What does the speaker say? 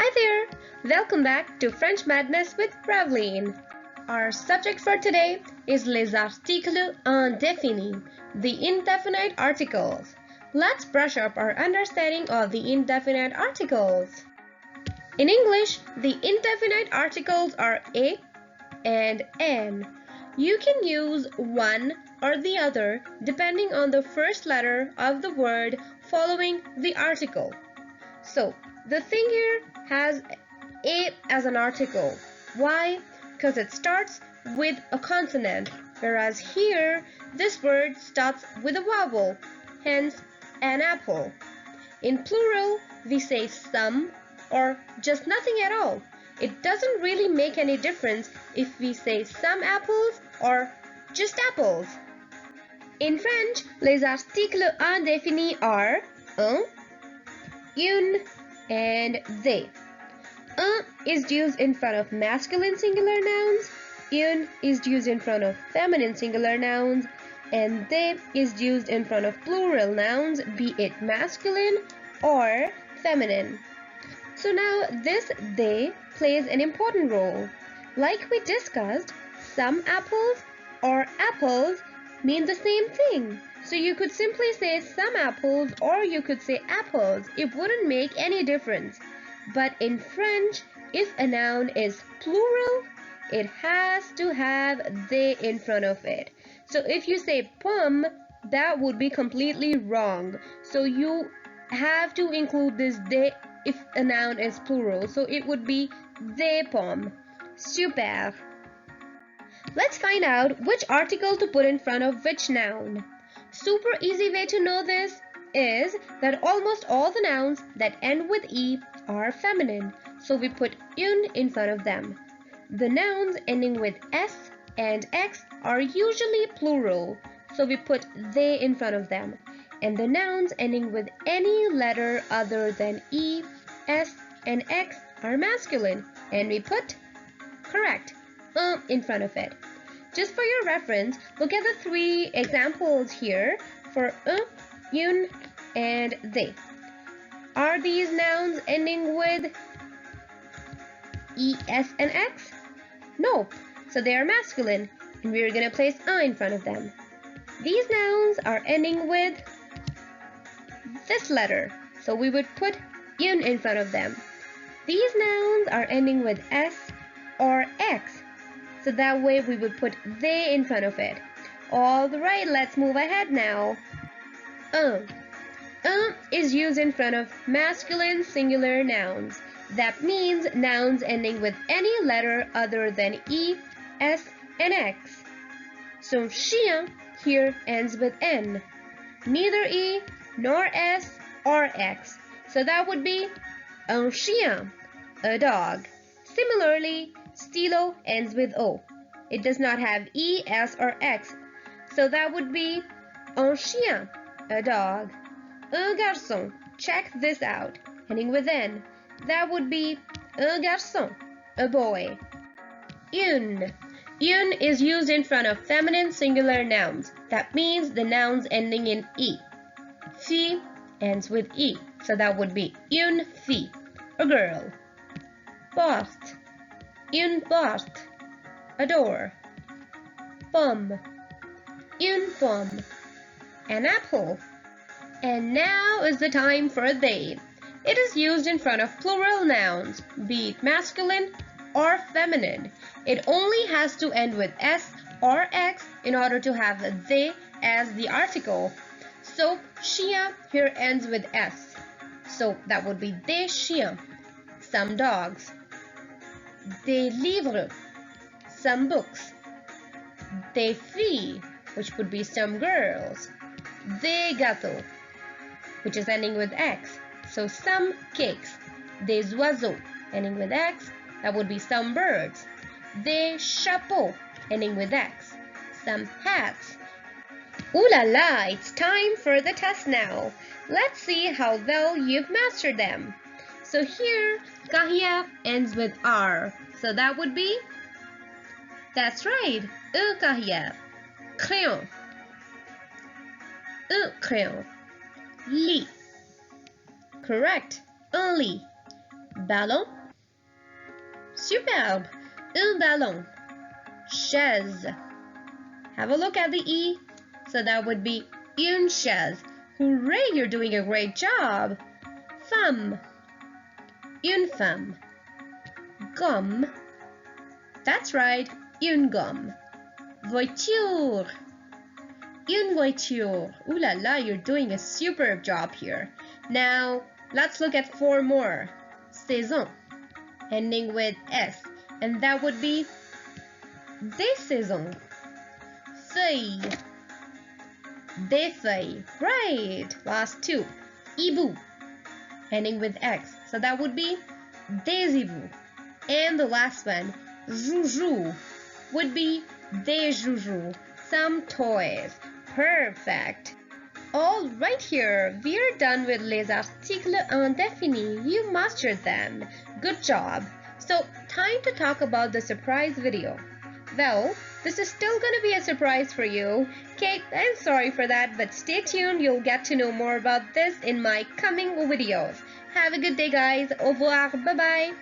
Hi there! Welcome back to French Madness with Ravline. Our subject for today is les articles indéfinis, the indefinite articles. Let's brush up our understanding of the indefinite articles. In English, the indefinite articles are a and an. You can use one or the other depending on the first letter of the word following the article. So, the thing here has a as an article. Why? Because it starts with a consonant, whereas here, this word starts with a vowel, hence an apple. In plural, we say some or just nothing at all. It doesn't really make any difference if we say some apples or just apples. In French, les articles indéfinis are un, une, and they. Un is used in front of masculine singular nouns, une is used in front of feminine singular nouns, and they is used in front of plural nouns, be it masculine or feminine. So now this they plays an important role. Like we discussed, some apples or apples mean the same thing. So you could simply say some apples or you could say apples. It wouldn't make any difference. But in French, if a noun is plural, it has to have they in front of it. So if you say pomme, that would be completely wrong. So you have to include this they if a noun is plural. So it would be des pommes. Super. Let's find out which article to put in front of which noun. Super easy way to know this is that almost all the nouns that end with E are feminine, so we put une in front of them. The nouns ending with S and X are usually plural, so we put they in front of them. And the nouns ending with any letter other than E, S, and X are masculine, and we put, correct, in front of it. Just for your reference, look at the three examples here for une, and they. Are these nouns ending with E, S, and X? No, so they are masculine, and we're going to place un in front of them. These nouns are ending with this letter, so we would put une in front of them. These nouns are ending with S or X, so that way we would put they in front of it. Alright, let's move ahead now. Un is used in front of masculine singular nouns. That means nouns ending with any letter other than E, S, and X. So chien here ends with N. Neither E nor S or X. So that would be un chien, a dog. Similarly, stylo ends with O. It does not have E, S, or X. So that would be un chien, a dog. Un garçon, check this out, ending with N. That would be un garçon, a boy. Une is used in front of feminine singular nouns. That means the nouns ending in E. Fille ends with E, so that would be une fille, a girl. Porte, une porte, a door. Pomme, une pomme, an apple. And now is the time for they. It is used in front of plural nouns, be it masculine or feminine. It only has to end with S or X in order to have the they as the article. So, chien here ends with S. So that would be des chiens, some dogs. Des livres, some books. Des filles, which would be some girls. Des gâteaux, which is ending with X. So some cakes. Des oiseaux, ending with X. That would be some birds. Des chapeaux, ending with X. Some hats. Ooh la la, it's time for the test now. Let's see how well you've mastered them. So here, carrière ends with R. So that would be, that's right, un carrière. Crayon, un crayon. Lit, correct, un lit. Ballon. Superbe. Un ballon. Chaise. Have a look at the E. So that would be une chaise. Hooray, you're doing a great job. Femme. Une femme. Gomme. That's right, une gomme. Voiture. Une voiture. Ooh la la, you're doing a superb job here. Now, let's look at 4 more. Saison, ending with S, and that would be des saisons. Feuille, des feuilles. Right. Last 2. Hibou, ending with X, so that would be des hiboux. And the last one, joujou, would be des joujous. Some toys. Perfect. All right, here we're done with les articles indéfinis. You mastered them. Good job. So time to talk about the surprise video. Well, this is still gonna be a surprise for you. Okay, I'm sorry for that, but stay tuned. You'll get to know more about this in my coming videos. Have a good day, guys. Au revoir. Bye-bye.